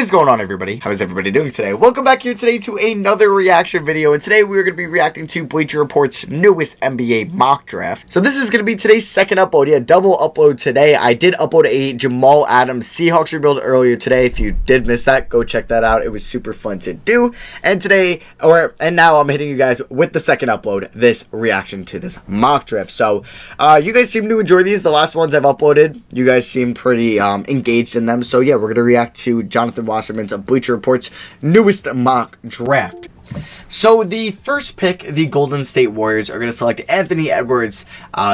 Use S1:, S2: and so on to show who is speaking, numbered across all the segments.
S1: What is going on, everybody? How is everybody doing today? Welcome back here today to another reaction video, and today we're going to be reacting to Bleacher Report's newest NBA mock draft. So this is going to be today's second upload. Yeah, double upload today. I did upload a Jamal Adams Seahawks rebuild earlier today. If you did miss that, go check that out. It was super fun to do. And now I'm hitting you guys with the second upload, this reaction to this mock draft. So you guys seem to enjoy these. The last ones I've uploaded, you guys seem pretty engaged in them. So yeah, we're going to react to Jonathan Wasserman's Bleacher Report's newest mock draft. So the first pick, the Golden State Warriors are going to select Anthony Edwards,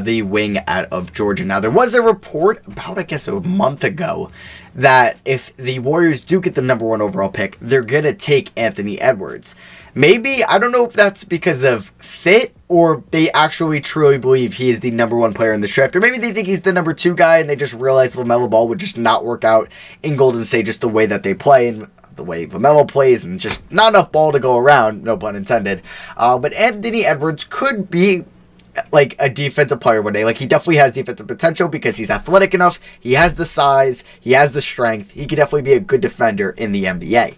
S1: the wing out of Georgia. Now, there was a report about, I guess, a month ago that if the Warriors do get the #1 overall pick, they're going to take Anthony Edwards. Maybe, I don't know if that's because of fit or they actually truly believe he is the #1 player in the draft. Or maybe they think he's the #2 guy and they just realize LaMelo Ball would just not work out in Golden State, just the way that they play and the way LaMelo plays, and just not enough ball to go around, no pun intended. But Anthony Edwards could be like a defensive player one day. Like, he definitely has defensive potential because he's athletic enough, he has the size, he has the strength, he could definitely be a good defender in the NBA.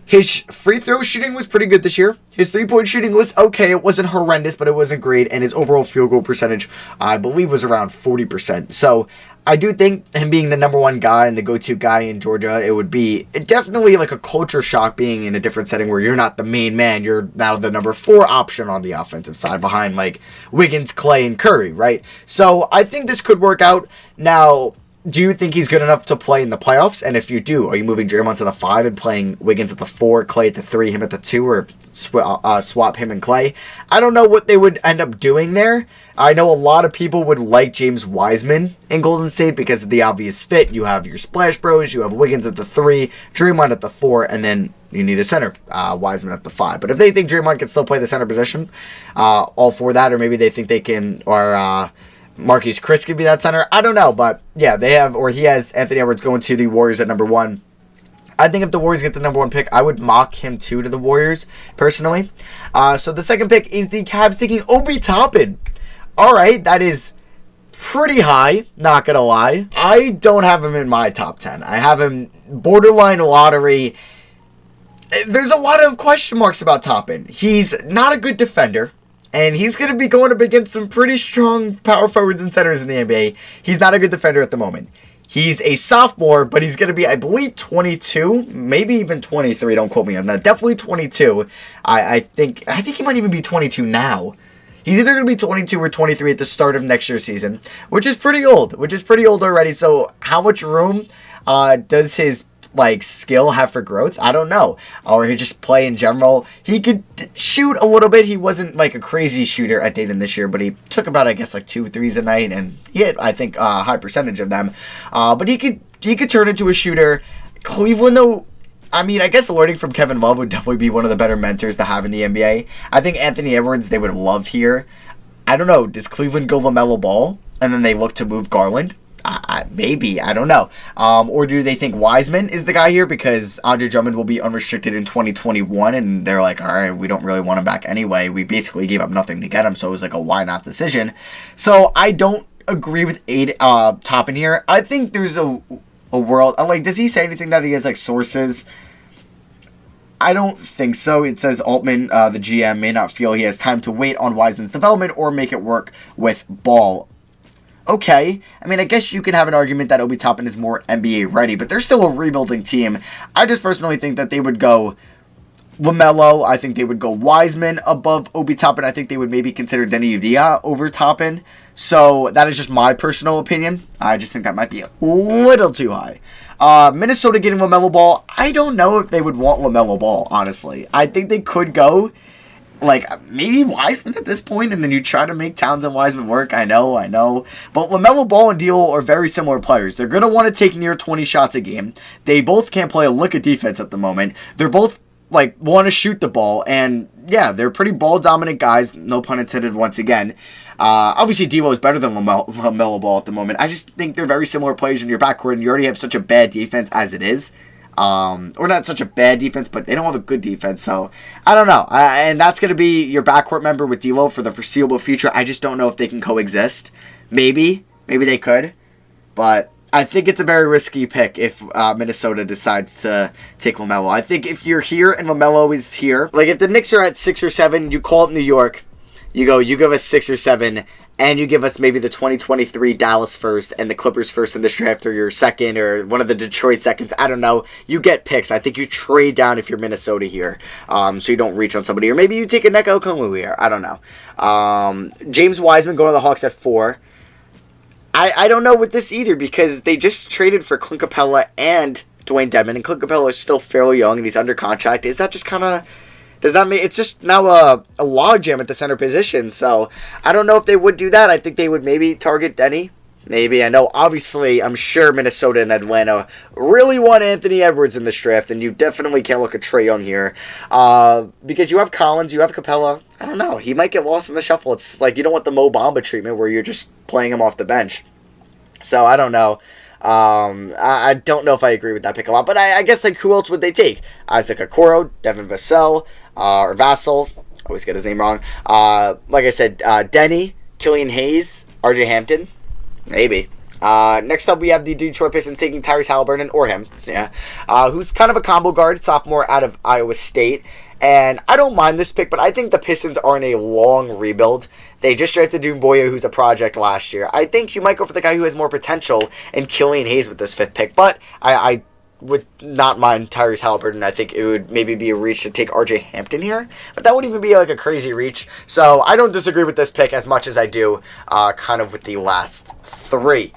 S1: His free throw shooting was pretty good this year. His three-point shooting was okay. It wasn't horrendous, but it wasn't great. And his overall field goal percentage, I believe, was around 40%. So I do think him being the #1 guy and the go-to guy in Georgia, it would be definitely like a culture shock being in a different setting where you're not the main man. You're now the #4 option on the offensive side behind like Wiggins, Clay, and Curry, right? So I think this could work out. Now, do you think he's good enough to play in the playoffs? And if you do, are you moving Draymond to the 5 and playing Wiggins at the 4, Clay at the 3, him at the 2, or swap him and Clay? I don't know what they would end up doing there. I know a lot of people would like James Wiseman in Golden State because of the obvious fit. You have your Splash Bros, you have Wiggins at the 3, Draymond at the 4, and then you need a center, Wiseman at the 5. But if they think Draymond can still play the center position, all for that, or maybe they think they can, or Marquise Chris could be that center. I don't know, but yeah, he has Anthony Edwards going to the Warriors at #1. I think if the Warriors get the #1 pick, I would mock him too to the Warriors, personally. So the second pick is the Cavs taking Obi Toppin. All right, that is pretty high, not gonna lie. I don't have him in my top 10. I have him borderline lottery. There's a lot of question marks about Toppin. He's not a good defender, and he's going to be going up against some pretty strong power forwards and centers in the NBA. He's not a good defender at the moment. He's a sophomore, but he's going to be, I believe, 22, maybe even 23. Don't quote me on that. Definitely 22. I think he might even be 22 now. He's either going to be 22 or 23 at the start of next year's season, which is pretty old. Already. So how much room does his skill have for growth? I don't know. Or he just play in general. He could shoot a little bit. He wasn't like a crazy shooter at Dayton this year, but he took about, I guess, like 2 threes a night, and he hit, I think, a high percentage of them. But he could turn into a shooter. Cleveland, though, I mean, I guess learning from Kevin Love would definitely be one of the better mentors to have in the NBA. I think Anthony Edwards they would love here. I don't know. Does Cleveland go LaMelo Ball and then they look to move Garland? Maybe, I don't know. Or do they think Wiseman is the guy here because Andre Drummond will be unrestricted in 2021, and they're like, all right, we don't really want him back anyway. We basically gave up nothing to get him, so it was like a why not decision. So I don't agree with Toppin here. I think there's a world. Does he say anything that he has sources? I don't think so. It says Altman, the GM, may not feel he has time to wait on Wiseman's development or make it work with Ball. Okay, I mean, I guess you can have an argument that Obi Toppin is more NBA ready, but they're still a rebuilding team. I just personally think that they would go LaMelo. I think they would go Wiseman above Obi Toppin. I think they would maybe consider Denny Udea over Toppin. So that is just my personal opinion. I just think that might be a little too high. Minnesota getting LaMelo Ball. I don't know if they would want LaMelo Ball, honestly. I think they could go maybe Wiseman at this point, and then you try to make Towns and Wiseman work. I know. But LaMelo Ball and D'Lo are very similar players. They're going to want to take near 20 shots a game. They both can't play a lick of defense at the moment. They're both, want to shoot the ball. And, yeah, they're pretty ball-dominant guys. No pun intended once again. Obviously, D'Lo is better than LaMelo Ball at the moment. I just think they're very similar players in your backcourt, and you already have such a bad defense as it is. Or not such a bad defense, but they don't have a good defense, so I don't know. And that's going to be your backcourt member with D'Lo for the foreseeable future. I just don't know if they can coexist. Maybe they could, but I think it's a very risky pick if Minnesota decides to take LaMelo. I think if you're here and LaMelo is here, like if the Knicks are at 6 or 7, you call it New York, you give us 6 or 7, and you give us maybe the 2023 Dallas first and the Clippers first in this draft, or your second, or one of the Detroit seconds. I don't know. You get picks. I think you trade down if you're Minnesota here, so you don't reach on somebody. Or maybe you take a Nneka Okongwu here. I don't know. James Wiseman going to the Hawks at 4. I don't know with this either, because they just traded for Clint Capella and Dwayne Dedmon, and Clint Capella is still fairly young and he's under contract. Is that just kind of... Does that mean it's just now a logjam at the center position? So I don't know if they would do that. I think they would maybe target Denny. Maybe. I know, obviously, I'm sure Minnesota and Atlanta really want Anthony Edwards in this draft, and you definitely can't look at Trae Young here. Because you have Collins, you have Capella. I don't know. He might get lost in the shuffle. It's like you don't want the Mo Bamba treatment where you're just playing him off the bench. So I don't know. I don't know if I agree with that pick a lot, but I guess, like, who else would they take? Isaac Okoro, Devin Vassell, or Vassell, always get his name wrong. Like I said, Denny, Killian Hayes, RJ Hampton, maybe. Next up, we have the Detroit Pistons taking Tyrese Haliburton, or him, who's kind of a combo guard, sophomore out of Iowa State. And I don't mind this pick, but I think the Pistons are in a long rebuild. They just drafted Doumbouya, who's a project last year. I think you might go for the guy who has more potential in Killian Hayes with this 5th pick. But I would not mind Tyrese Haliburton. I think it would maybe be a reach to take RJ Hampton here. But that wouldn't even be like a crazy reach. So I don't disagree with this pick as much as I do kind of with the last 3.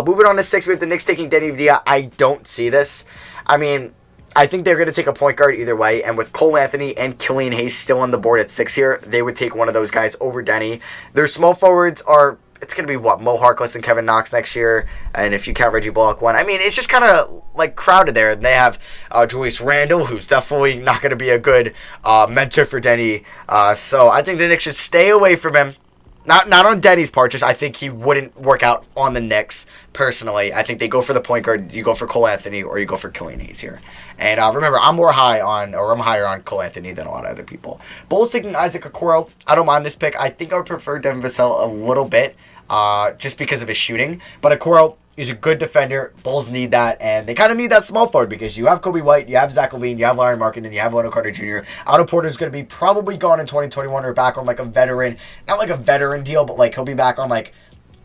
S1: Moving on to 6, we have the Knicks taking Denny Avdija. I don't see this. I mean... I think they're going to take a point guard either way, and with Cole Anthony and Killian Hayes still on the board at 6 here, they would take one of those guys over Denny. Their small forwards are, it's going to be what, Mo Harkless and Kevin Knox next year, and if you count Reggie Bullock, 1. I mean, it's just kind of like crowded there. And they have Julius Randle, who's definitely not going to be a good mentor for Denny, so I think the Knicks should stay away from him. Not on Denny's part, just I think he wouldn't work out on the Knicks, personally. I think they go for the point guard, you go for Cole Anthony, or you go for Killian Hayes here. And remember, I'm higher on Cole Anthony than a lot of other people. Bulls taking Isaac Okoro. I don't mind this pick. I think I would prefer Devin Vassell a little bit, just because of his shooting. But Okoro is a good defender. Bulls need that, and they kind of need that small forward because you have Kobe White, you have Zach LaVine, you have Larry Markkinen, you have Wendell Carter Jr. Otto Porter is going to be probably gone in 2021 or back on like a veteran, not like a veteran deal, but like he'll be back on like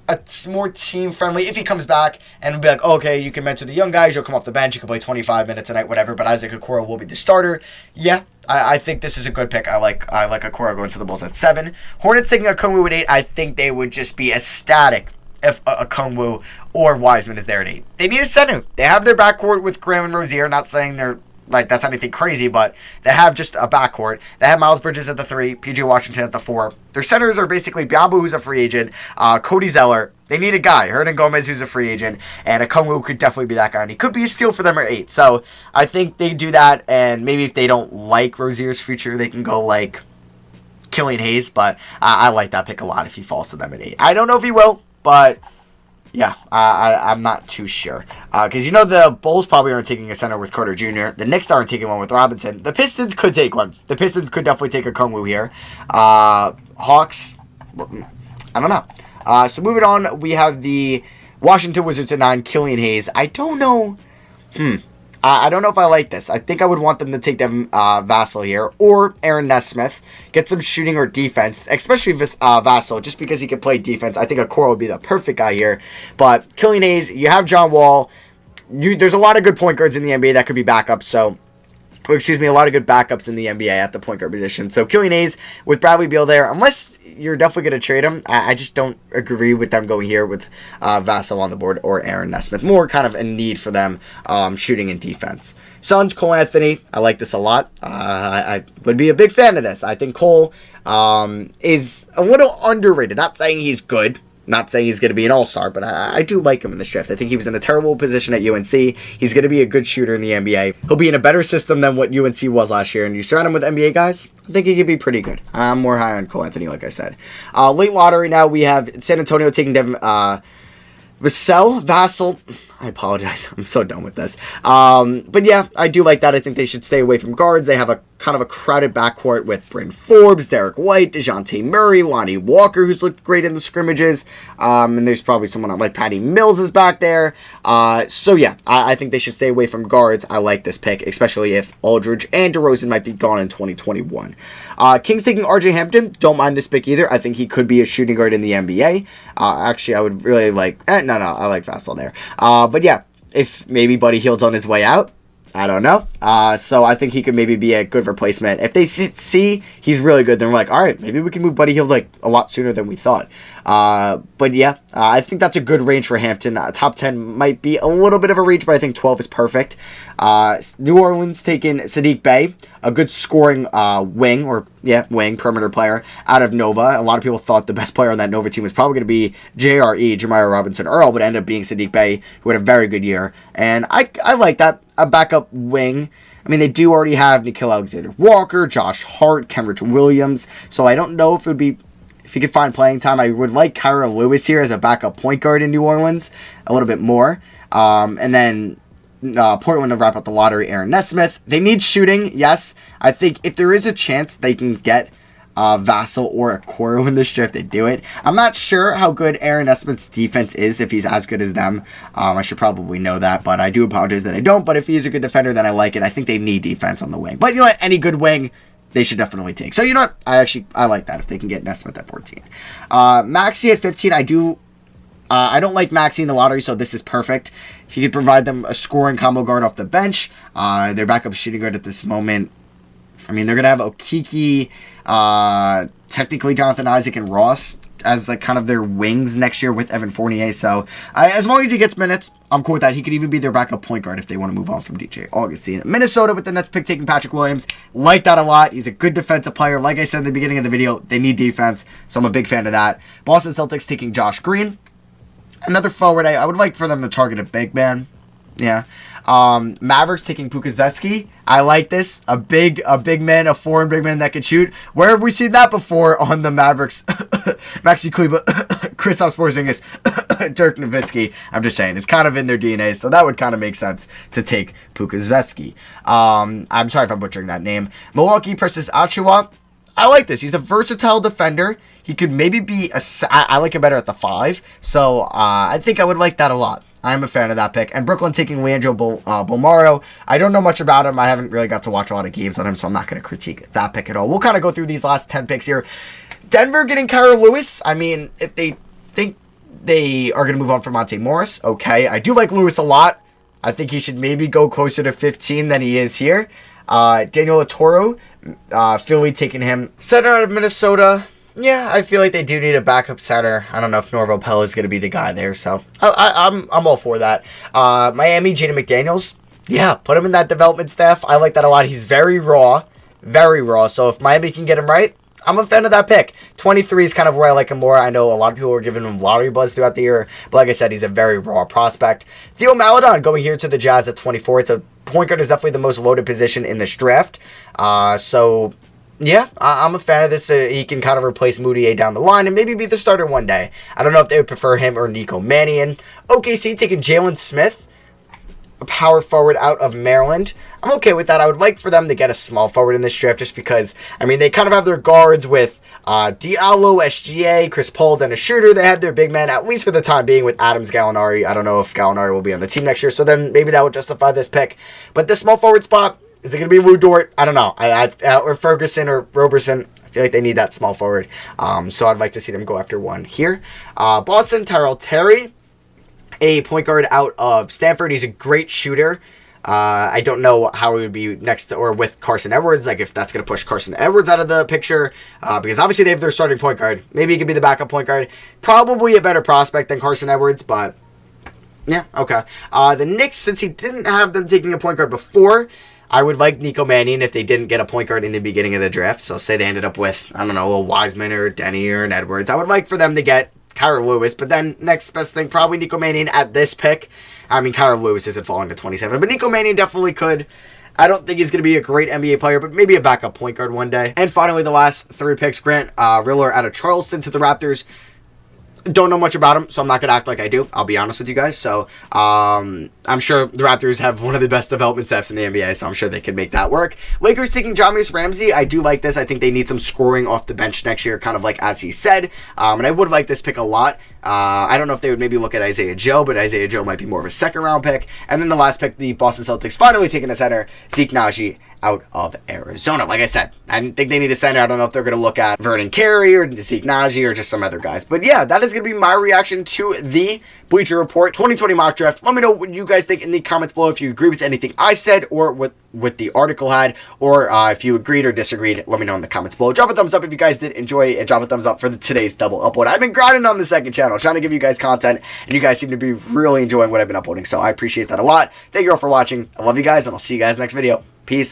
S1: a more team-friendly, if he comes back, and be like, okay, you can mentor the young guys, you'll come off the bench, you can play 25 minutes a night, whatever, but Isaac Okoro will be the starter. Yeah, I think this is a good pick. I like Okoro going to the Bulls at 7. Hornets taking Okongwu at 8. I think they would just be ecstatic if Okongwu or Wiseman is there at 8. They need a center. They have their backcourt with Graham and Rozier, not saying they're like that's anything crazy, but they have just a backcourt. They have Miles Bridges at the 3, PJ Washington at the 4. Their centers are basically Biyombo, who's a free agent, Cody Zeller. They need a guy, Hernan Gomez, who's a free agent, and Okongwu could definitely be that guy, and he could be a steal for them at 8. So I think they do that, and maybe if they don't like Rozier's future, they can go like Killian Hayes, but I like that pick a lot if he falls to them at 8. I don't know if he will, but yeah, I'm not too sure. Because the Bulls probably aren't taking a center with Carter Jr. The Knicks aren't taking one with Robinson. The Pistons could take one. The Pistons could definitely take a Okongwu here. Hawks, I don't know. So moving on, we have the Washington Wizards at 9, Killian Hayes. I don't know. I don't know if I like this. I think I would want them to take Devin Vassell here or Aaron Nesmith. Get some shooting or defense, especially Vassell, just because he can play defense. I think Okoro would be the perfect guy here. But Killian Hayes, you have John Wall. There's a lot of good point guards in the NBA that could be backups. So, a lot of good backups in the NBA at the point guard position. So Killian Hayes with Bradley Beal there, unless you're definitely going to trade him, I just don't agree with them going here with Vassell on the board or Aaron Nesmith. More kind of a need for them shooting and defense. Suns, Cole Anthony. I like this a lot. I would be a big fan of this. I think Cole is a little underrated. Not saying he's good. Not saying he's going to be an all-star, but I do like him in this draft. I think he was in a terrible position at UNC. He's going to be a good shooter in the NBA. He'll be in a better system than what UNC was last year, and you surround him with NBA guys, I think he could be pretty good. I'm more high on Cole Anthony, like I said. Late lottery now, we have San Antonio taking Devin Vassell. I apologize. I'm so done with this. But yeah, I do like that. I think they should stay away from guards. They have a kind of a crowded backcourt with Bryn Forbes, Derek White, DeJounte Murray, Lonnie Walker, who's looked great in the scrimmages. And there's probably someone like Patty Mills is back there. So yeah, I think they should stay away from guards. I like this pick, especially if Aldridge and DeRozan might be gone in 2021. Kings taking RJ Hampton. Don't mind this pick either. I think he could be a shooting guard in the NBA. Actually, I would really like... I like Vassell there. But yeah, if maybe Buddy Hield's on his way out, I don't know. So I think he could maybe be a good replacement. If they see he's really good, then we're like, all right, maybe we can move Buddy Hield like a lot sooner than we thought. But yeah, I think that's a good range for Hampton. Top 10 might be a little bit of a reach, but I think 12 is perfect. New Orleans taking Saddiq Bey, a good scoring wing, perimeter player out of Nova. A lot of people thought the best player on that Nova team was probably going to be JRE, Jeremiah Robinson Earl, but ended up being Saddiq Bey, who had a very good year. And I like that. A backup wing. I mean, they do already have Nickeil Alexander-Walker, Josh Hart, Kenrich Williams. So I don't know if it would be... If he could find playing time, I would like Kyra Lewis here as a backup point guard in New Orleans a little bit more. And then Portland to wrap up the lottery, Aaron Nesmith. They need shooting, yes. I think if there is a chance they can get Vassell or Okoro in this draft, they do it. I'm not sure how good Aaron Nesmith's defense is, if he's as good as them. I should probably know that, but I do apologize that I don't. But if he's a good defender, then I like it. I think they need defense on the wing. But you know what? Any good wing, they should definitely take. So you know what? I like that if they can get Nesmith at 14. Maxey at 15, I don't like Maxey in the lottery, so this is perfect. He could provide them a scoring combo guard off the bench. Their backup shooting guard at this moment. I mean, they're going to have Okiki, technically Jonathan Isaac and Ross as like kind of their wings next year with Evan Fournier. So as long as he gets minutes, I'm cool with that. He could even be their backup point guard if they want to move on from DJ Augustine. Minnesota with the Nets pick taking Patrick Williams. Like that a lot. He's a good defensive player. Like I said in the beginning of the video, they need defense. So I'm a big fan of that. Boston Celtics taking Josh Green. Another forward. I would like for them to target a big man. Yeah. Mavericks taking Puka. I like this. A big man, a foreign big man that can shoot. Where have we seen that before on the Mavericks? Maxi Kleber, Kristaps Porzingis, Dirk Nowitzki. I'm just saying, it's kind of in their DNA, so that would kind of make sense to take Puka. I'm sorry if I'm butchering that name. Milwaukee versus Achua. I like this. He's a versatile defender. He could maybe be I like him better at the 5. So I think I would like that a lot. I'm a fan of that pick. And Brooklyn taking Leandro Bolmaro. I don't know much about him. I haven't really got to watch a lot of games on him, so I'm not going to critique that pick at all. We'll kind of go through these last 10 picks here. Denver getting Kyra Lewis. I mean, if they think they are going to move on from Monte Morris, okay. I do like Lewis a lot. I think he should maybe go closer to 15 than he is here. Daniel Otoro, Philly taking him. Center out of Minnesota. Yeah, I feel like they do need a backup center. I don't know if Norvo Pell is going to be the guy there, so I'm all for that. Miami, Jaden McDaniels. Yeah, put him in that development staff. I like that a lot. He's very raw. So if Miami can get him right, I'm a fan of that pick. 23 is kind of where I like him more. I know a lot of people were giving him lottery buzz throughout the year, but like I said, he's a very raw prospect. Theo Maledon going here to the Jazz at 24. It's a point guard is definitely the most loaded position in this draft. So yeah, I'm a fan of this. He can kind of replace Moutier down the line and maybe be the starter one day. I don't know if they would prefer him or Nico Mannion. OKC taking Jalen Smith, a power forward out of Maryland. I'm okay with that. I would like for them to get a small forward in this draft just because, I mean, they kind of have their guards with Diallo, SGA, Chris Paul, then a shooter. They have their big man, at least for the time being, with Adams Gallinari. I don't know if Gallinari will be on the team next year, so then maybe that would justify this pick. But this small forward spot, is it going to be Lou Dort? I don't know. Or Ferguson or Roberson. I feel like they need that small forward. So I'd like to see them go after one here. Boston, Tyrell Terry, a point guard out of Stanford. He's a great shooter. I don't know how he would be next to, or with Carson Edwards, like if that's going to push Carson Edwards out of the picture, because obviously they have their starting point guard. Maybe he could be the backup point guard. Probably a better prospect than Carson Edwards, but yeah, okay. The Knicks, since he didn't have them taking a point guard before, I would like Nico Mannion if they didn't get a point guard in the beginning of the draft. So say they ended up with, I don't know, a Wiseman or Denny or an Edwards. I would like for them to get Kyra Lewis, but then next best thing, probably Nico Mannion at this pick. I mean, Kyra Lewis isn't falling to 27, but Nico Mannion definitely could. I don't think he's going to be a great NBA player, but maybe a backup point guard one day. And finally, the last 3 picks, Grant Riller out of Charleston to the Raptors. Don't know much about him, so I'm not going to act like I do. I'll be honest with you guys. So I'm sure the Raptors have one of the best development staffs in the NBA, so I'm sure they can make that work. Lakers taking Jamius Ramsey. I do like this. I think they need some scoring off the bench next year, kind of like as he said. And I would like this pick a lot. I don't know if they would maybe look at Isaiah Joe, but Isaiah Joe might be more of a second-round pick. And then the last pick, the Boston Celtics finally taking a center, Zeke Naji, out of Arizona. Like I said, I think they need a center. I don't know if they're going to look at Vernon Carey or Zeke Naji or just some other guys. But yeah, that is going to be my reaction to the Bleacher Report 2020 mock draft. Let me know what you guys think in the comments below, if you agree with anything I said or what the article had, or if you agreed or disagreed. Let me know in the comments below. Drop a thumbs up if you guys did enjoy it, and drop a thumbs up for today's double upload. I've been grinding on the second channel, trying to give you guys content, and you guys seem to be really enjoying what I've been uploading, so I appreciate that a lot. Thank you all for watching. I love you guys, and I'll see you guys next video. Peace.